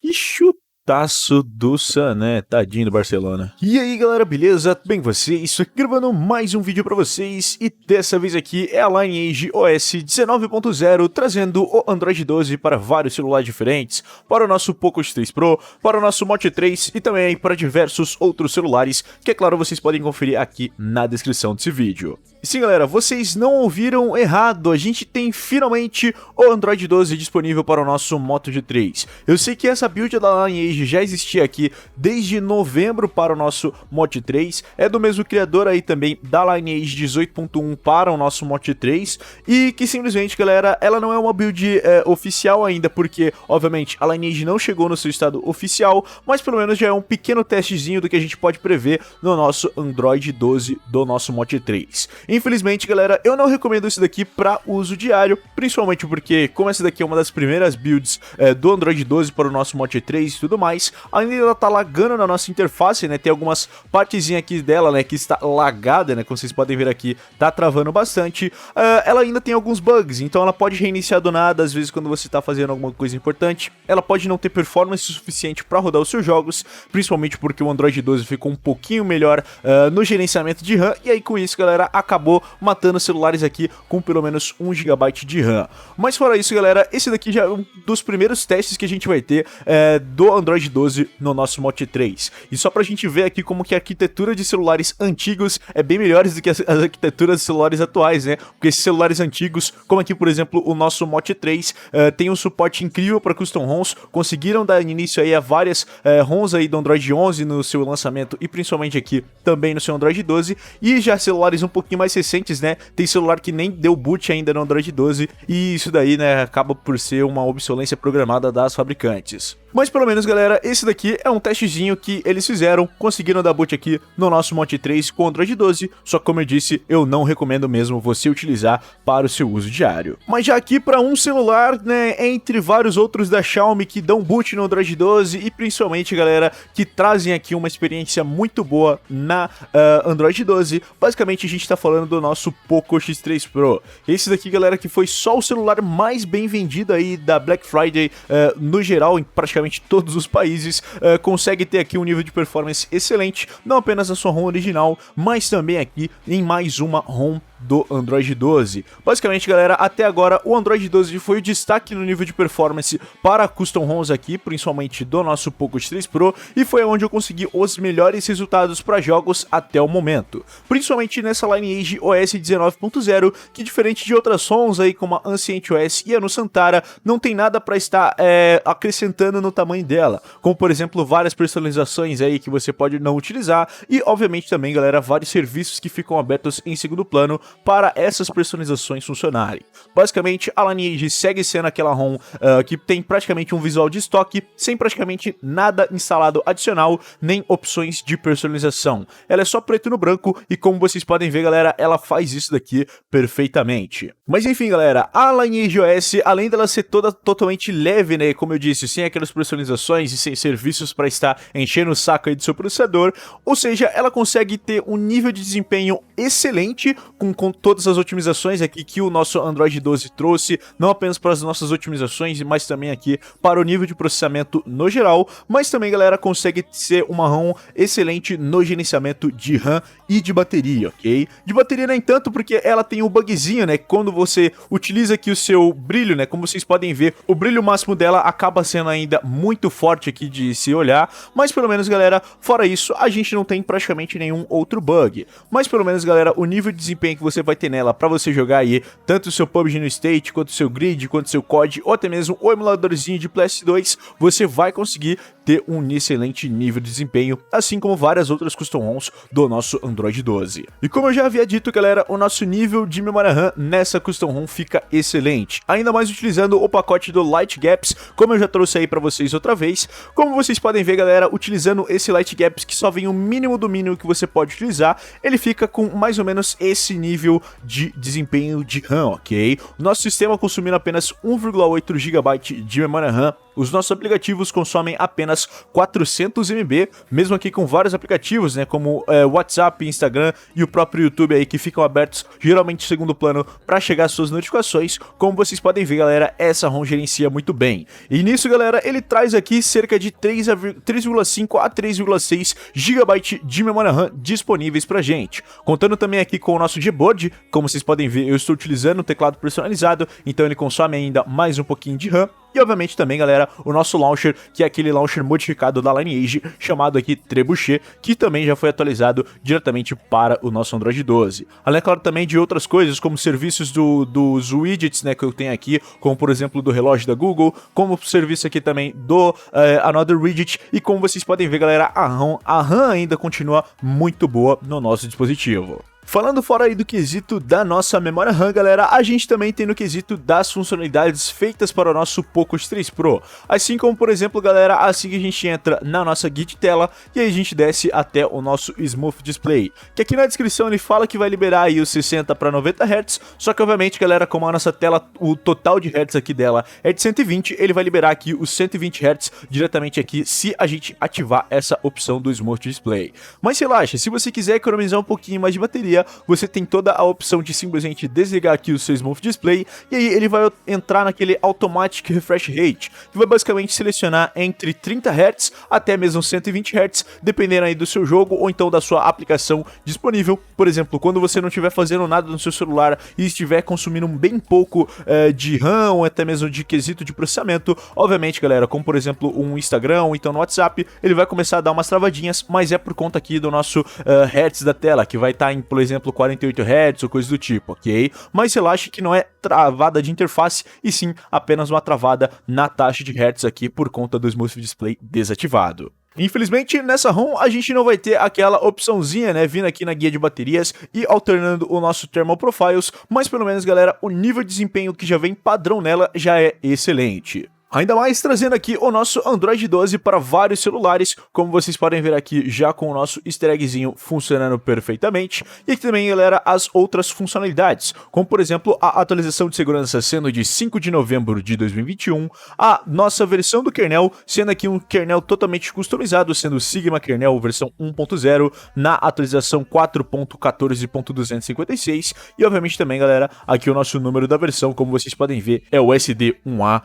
Que chutaço do Sané, tadinho do Barcelona. E aí galera, beleza? Tudo bem com vocês? Aqui gravando mais um vídeo pra vocês e dessa vez aqui é a Lineage OS 19.0 trazendo o Android 12 para vários celulares diferentes, para o nosso Poco X3 Pro, para o nosso Moto 3 e também para diversos outros celulares que é claro vocês podem conferir aqui na descrição desse vídeo. E sim galera, vocês não ouviram errado, a gente tem finalmente o Android 12 disponível para o nosso Moto G3. Eu sei que essa build da Lineage já existia aqui desde novembro para o nosso Moto 3, é do mesmo criador aí também da Lineage 18.1 para o nosso Moto 3, e que simplesmente galera, ela não é uma build oficial ainda, porque obviamente a Lineage não chegou no seu estado oficial, mas pelo menos já é um pequeno testezinho do que a gente pode prever no nosso Android 12 do nosso Moto 3. Infelizmente, galera, eu não recomendo isso daqui para uso diário, principalmente porque, como essa daqui é uma das primeiras builds do Android 12 para o nosso Moto 3 e tudo mais, ainda ela tá lagando na nossa interface, né, tem algumas partezinhas aqui dela, né, que está lagada, né, como vocês podem ver aqui, tá travando bastante, ela ainda tem alguns bugs, então ela pode reiniciar do nada, às vezes quando você tá fazendo alguma coisa importante, ela pode não ter performance suficiente para rodar os seus jogos, principalmente porque o Android 12 ficou um pouquinho melhor no gerenciamento de RAM, e aí com isso, galera, acabou matando celulares aqui com pelo menos 1 GB de RAM. Mas fora isso, galera, esse daqui já é um dos primeiros testes que a gente vai ter do Android 12 no nosso Moto 3. E só pra gente ver aqui como que a arquitetura de celulares antigos é bem melhores do que as arquiteturas de celulares atuais, né? Porque esses celulares antigos, como aqui, por exemplo, o nosso Moto 3, tem um suporte incrível para custom ROMs, conseguiram dar início aí a várias ROMs aí do Android 11 no seu lançamento e principalmente aqui também no seu Android 12, e já celulares um pouquinho mais recentes, né, tem celular que nem deu boot ainda no Android 12, e isso daí, né, acaba por ser uma obsolência programada das fabricantes. Mas pelo menos, galera, esse daqui é um testezinho que eles fizeram, conseguiram dar boot aqui no nosso Moto 3 com o Android 12, só que como eu disse, eu não recomendo mesmo você utilizar para o seu uso diário. Mas já aqui para um celular, né, entre vários outros da Xiaomi que dão boot no Android 12 e principalmente, galera, que trazem aqui uma experiência muito boa na Android 12, basicamente a gente tá falando do nosso Poco X3 Pro. Esse daqui, galera, que foi só o celular mais bem vendido aí da Black Friday no geral, em praticamente todos os países, consegue ter aqui um nível de performance excelente, não apenas na sua ROM original, mas também aqui em mais uma ROM do Android 12. Basicamente, galera, até agora o Android 12 foi o destaque no nível de performance para custom ROMs aqui, principalmente do nosso Poco X3 Pro, e foi onde eu consegui os melhores resultados para jogos até o momento. Principalmente nessa Lineage OS 19.0, que diferente de outras ROMs aí como a Ancient OS e a no Santara, não tem nada para estar acrescentando no tamanho dela, como por exemplo várias personalizações aí que você pode não utilizar, e obviamente também, galera, vários serviços que ficam abertos em segundo plano para essas personalizações funcionarem. Basicamente, a Lineage segue sendo aquela ROM que tem praticamente um visual de estoque, sem praticamente nada instalado adicional, nem opções de personalização. Ela é só preto no branco e como vocês podem ver, galera, ela faz isso daqui perfeitamente. Mas enfim, galera, a Lineage OS, além dela ser totalmente leve, né, como eu disse, sem aquelas personalizações e sem serviços para estar enchendo o saco aí do seu processador, ou seja, ela consegue ter um nível de desempenho excelente com todas as otimizações aqui que o nosso Android 12 trouxe, não apenas para as nossas otimizações, mas também aqui para o nível de processamento no geral, mas também, galera, consegue ser uma ROM excelente no gerenciamento de RAM e de bateria, ok? De bateria nem tanto, porque ela tem um bugzinho, né, quando você utiliza aqui o seu brilho, né, como vocês podem ver, o brilho máximo dela acaba sendo ainda muito forte aqui de se olhar, mas pelo menos, galera, fora isso, a gente não tem praticamente nenhum outro bug. Mas pelo menos, galera, o nível de desempenho que você vai ter nela para você jogar aí, tanto o seu PUBG no State, quanto o seu Grid, quanto o seu COD, ou até mesmo o emuladorzinho de PS2, você vai conseguir ter um excelente nível de desempenho, assim como várias outras custom ROMs do nosso Android 12. E como eu já havia dito, galera, o nosso nível de memória RAM nessa custom ROM fica excelente, ainda mais utilizando o pacote do Light Gaps, como eu já trouxe aí para vocês outra vez. Como vocês podem ver, galera, utilizando esse Light Gaps, que só vem o mínimo do mínimo que você pode utilizar, ele fica com mais ou menos esse nível de desempenho de RAM, ok? O nosso sistema consumindo apenas 1,8 GB de memória RAM, os nossos aplicativos consomem apenas 400 MB, mesmo aqui com vários aplicativos, né, como WhatsApp, Instagram e o próprio YouTube aí que ficam abertos geralmente em segundo plano para chegar às suas notificações. Como vocês podem ver, galera, essa ROM gerencia muito bem. E nisso, galera, ele traz aqui cerca de 3,5 a 3,6 GB de memória RAM disponíveis pra gente. Contando também aqui com o nosso Gboard, como vocês podem ver, eu estou utilizando um teclado personalizado, então ele consome ainda mais um pouquinho de RAM. E obviamente também, galera, o nosso launcher, que é aquele launcher modificado da Lineage, chamado aqui Trebuchet, que também já foi atualizado diretamente para o nosso Android 12. Além, claro, também de outras coisas, como serviços dos widgets, né, que eu tenho aqui, como por exemplo do relógio da Google, como o serviço aqui também do Another Widget, e como vocês podem ver, galera, a RAM ainda continua muito boa no nosso dispositivo. Falando fora aí do quesito da nossa memória RAM, galera, a gente também tem no quesito das funcionalidades feitas para o nosso Poco X3 Pro. Assim como, por exemplo, galera, assim que a gente entra na nossa guia de tela e aí a gente desce até o nosso Smooth Display, que aqui na descrição ele fala que vai liberar aí os 60 para 90 Hz, só que obviamente, galera, como a nossa tela, o total de Hz aqui dela é de 120, ele vai liberar aqui os 120 Hz diretamente aqui se a gente ativar essa opção do Smooth Display. Mas relaxa, se você quiser economizar um pouquinho mais de bateria, você tem toda a opção de simplesmente desligar aqui o seu Smooth Display e aí ele vai entrar naquele Automatic Refresh Rate, que vai basicamente selecionar entre 30 Hz até mesmo 120 Hz, dependendo aí do seu jogo ou então da sua aplicação disponível. Por exemplo, quando você não estiver fazendo nada no seu celular e estiver consumindo bem pouco de RAM ou até mesmo de quesito de processamento, obviamente, galera, como por exemplo um Instagram ou então no WhatsApp, ele vai começar a dar umas travadinhas, mas é por conta aqui do nosso Hertz da tela, que vai estar em, por exemplo, 48 Hz ou coisa do tipo, ok? Mas relaxe que não é travada de interface, e sim apenas uma travada na taxa de Hertz aqui por conta do Smooth Display desativado. Infelizmente, nessa ROM a gente não vai ter aquela opçãozinha, né, vindo aqui na guia de baterias e alternando o nosso Thermal Profiles, mas pelo menos, galera, o nível de desempenho que já vem padrão nela já é excelente. Ainda mais trazendo aqui o nosso Android 12 para vários celulares, como vocês podem ver aqui já com o nosso easter eggzinho funcionando perfeitamente. E aqui também, galera, as outras funcionalidades, como por exemplo a atualização de segurança sendo de 5 de novembro de 2021, a nossa versão do kernel sendo aqui um kernel totalmente customizado, sendo o Sigma Kernel versão 1.0 na atualização 4.14.256, e obviamente também, galera, aqui o nosso número da versão, como vocês podem ver, é o SD1A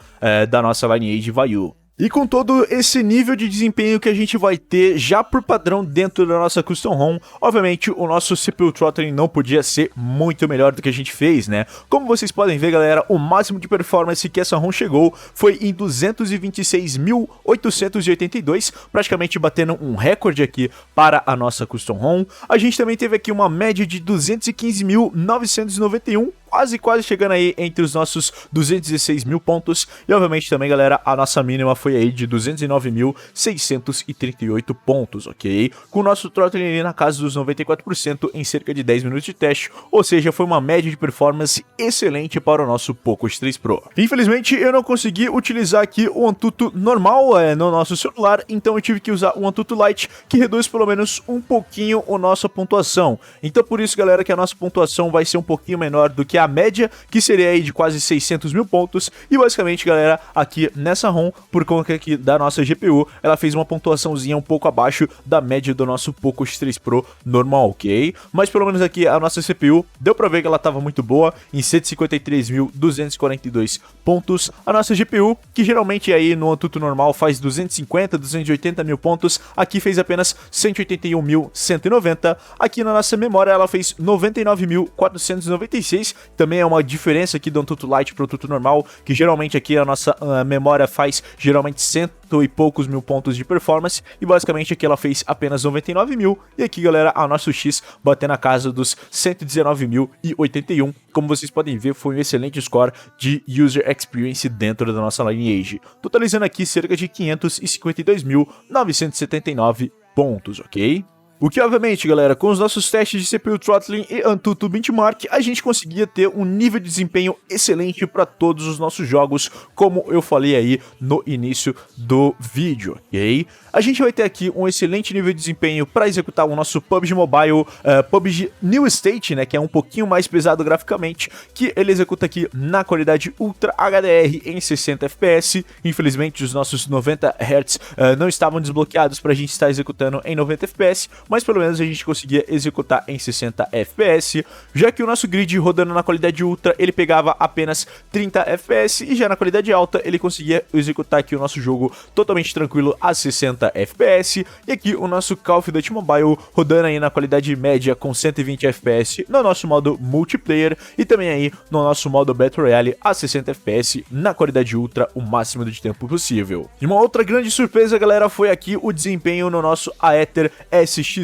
da nossa Lineage Vayu. E com todo esse nível de desempenho que a gente vai ter já por padrão dentro da nossa Custom ROM, obviamente o nosso CPU throttling não podia ser muito melhor do que a gente fez, né? Como vocês podem ver, galera, o máximo de performance que essa ROM chegou foi em 226.882, praticamente batendo um recorde aqui para a nossa Custom ROM. A gente também teve aqui uma média de 215.991, quase chegando aí entre os nossos 216 mil pontos, e obviamente também, galera, a nossa mínima foi aí de 209.638 pontos, ok? Com o nosso throttling ali na casa dos 94% em cerca de 10 minutos de teste, ou seja, foi uma média de performance excelente para o nosso Poco X3 Pro. Infelizmente, eu não consegui utilizar aqui o Antutu normal no nosso celular, então eu tive que usar o Antutu Lite, que reduz pelo menos um pouquinho a nossa pontuação. Então por isso, galera, que a nossa pontuação vai ser um pouquinho menor do que a média, que seria aí de quase 600 mil pontos, e basicamente, galera, aqui nessa ROM, por conta aqui da nossa GPU, ela fez uma pontuaçãozinha um pouco abaixo da média do nosso Poco X3 Pro normal, ok? Mas pelo menos aqui a nossa CPU, deu pra ver que ela tava muito boa, em 153.242 pontos. A nossa GPU, que geralmente aí no Antutu normal faz 250, 280 mil pontos, aqui fez apenas 181.190. Aqui na nossa memória ela fez 99.496, também é uma diferença aqui do Antutu Lite para o Antutu normal, que geralmente aqui a nossa memória faz geralmente 100 e poucos mil pontos de performance, e basicamente aqui ela fez apenas 99 mil, e aqui, galera, a nosso X batendo na casa dos 119.081. Como vocês podem ver, foi um excelente score de User Experience dentro da nossa Lineage, totalizando aqui cerca de 552.979 pontos, ok? O que, obviamente, galera, com os nossos testes de CPU throttling e AnTuTu Benchmark, a gente conseguia ter um nível de desempenho excelente para todos os nossos jogos, como eu falei aí no início do vídeo, ok? A gente vai ter aqui um excelente nível de desempenho para executar o nosso PUBG Mobile, PUBG New State, né, que é um pouquinho mais pesado graficamente, que ele executa aqui na qualidade Ultra HDR em 60 FPS. Infelizmente, os nossos 90 Hz não estavam desbloqueados para a gente estar executando em 90 FPS, mas pelo menos a gente conseguia executar em 60 FPS, já que o nosso grid rodando na qualidade Ultra, ele pegava apenas 30 FPS, e já na qualidade alta ele conseguia executar aqui o nosso jogo totalmente tranquilo a 60 FPS, e aqui o nosso Call of Duty Mobile rodando aí na qualidade média com 120 FPS no nosso modo multiplayer, e também aí no nosso modo Battle Royale a 60 FPS na qualidade Ultra o máximo de tempo possível. E uma outra grande surpresa, galera, foi aqui o desempenho no nosso Aether SX2,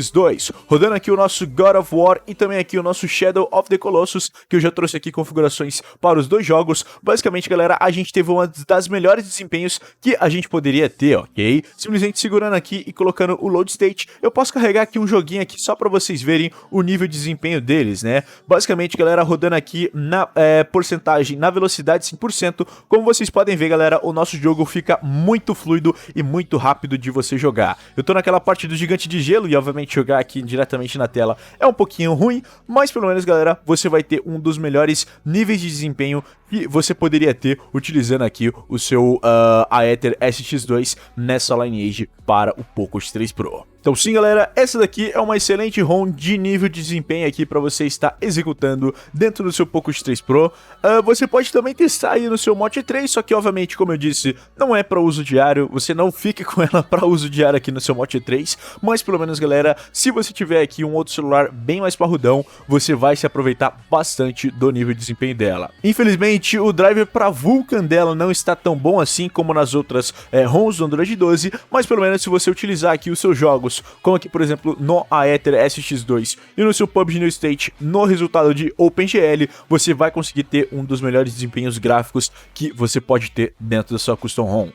rodando aqui o nosso God of War e também aqui o nosso Shadow of the Colossus, que eu já trouxe aqui configurações para os dois jogos. Basicamente, galera, a gente teve uma das melhores desempenhos que a gente poderia ter, ok? Simplesmente segurando aqui e colocando o Load State, eu posso carregar aqui um joguinho aqui só para vocês verem o nível de desempenho deles, né? Basicamente, galera, rodando aqui na porcentagem, na velocidade 100%, como vocês podem ver, galera, o nosso jogo fica muito fluido e muito rápido de você jogar. Eu tô naquela parte do gigante de gelo e, obviamente, jogar aqui diretamente na tela é um pouquinho ruim, mas pelo menos, galera, você vai ter um dos melhores níveis de desempenho que você poderia ter utilizando aqui o seu Aether SX2 nessa Lineage para o Poco X3 Pro. Então sim, galera, essa daqui é uma excelente ROM de nível de desempenho aqui para você estar executando dentro do seu Poco X3 Pro. Você pode também testar aí no seu Mote 3, só que obviamente, como eu disse, não é para uso diário, você não fica com ela para uso diário aqui no seu Mote 3, mas pelo menos, galera, se você tiver aqui um outro celular bem mais parrudão, você vai se aproveitar bastante do nível de desempenho dela. Infelizmente, o driver para Vulkan dela não está tão bom assim como nas outras ROMs do Android 12, mas pelo menos se você utilizar aqui os seus jogos, como aqui, por exemplo, no Aether SX2 e no seu PUBG New State, no resultado de OpenGL, você vai conseguir ter um dos melhores desempenhos gráficos que você pode ter dentro da sua Custom ROM.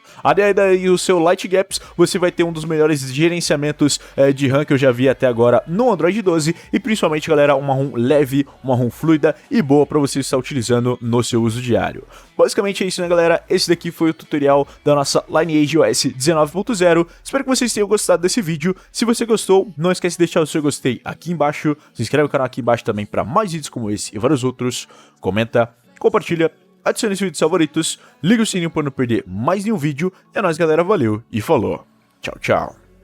Daí o seu Light Gaps, você vai ter um dos melhores gerenciamentos de RAM que eu já vi até agora no Android 12, e principalmente, galera, uma ROM leve, uma ROM fluida e boa para você estar utilizando no seu uso diário. Basicamente é isso, né, galera? Esse daqui foi o tutorial da nossa Lineage OS 19.0. Espero que vocês tenham gostado desse vídeo. Se você gostou, não esquece de deixar o seu gostei aqui embaixo. Se inscreve no canal aqui embaixo também para mais vídeos como esse e vários outros. Comenta, compartilha, adicione seus vídeos favoritos, liga o sininho para não perder mais nenhum vídeo. É nóis, galera. Valeu e falou. Tchau, tchau.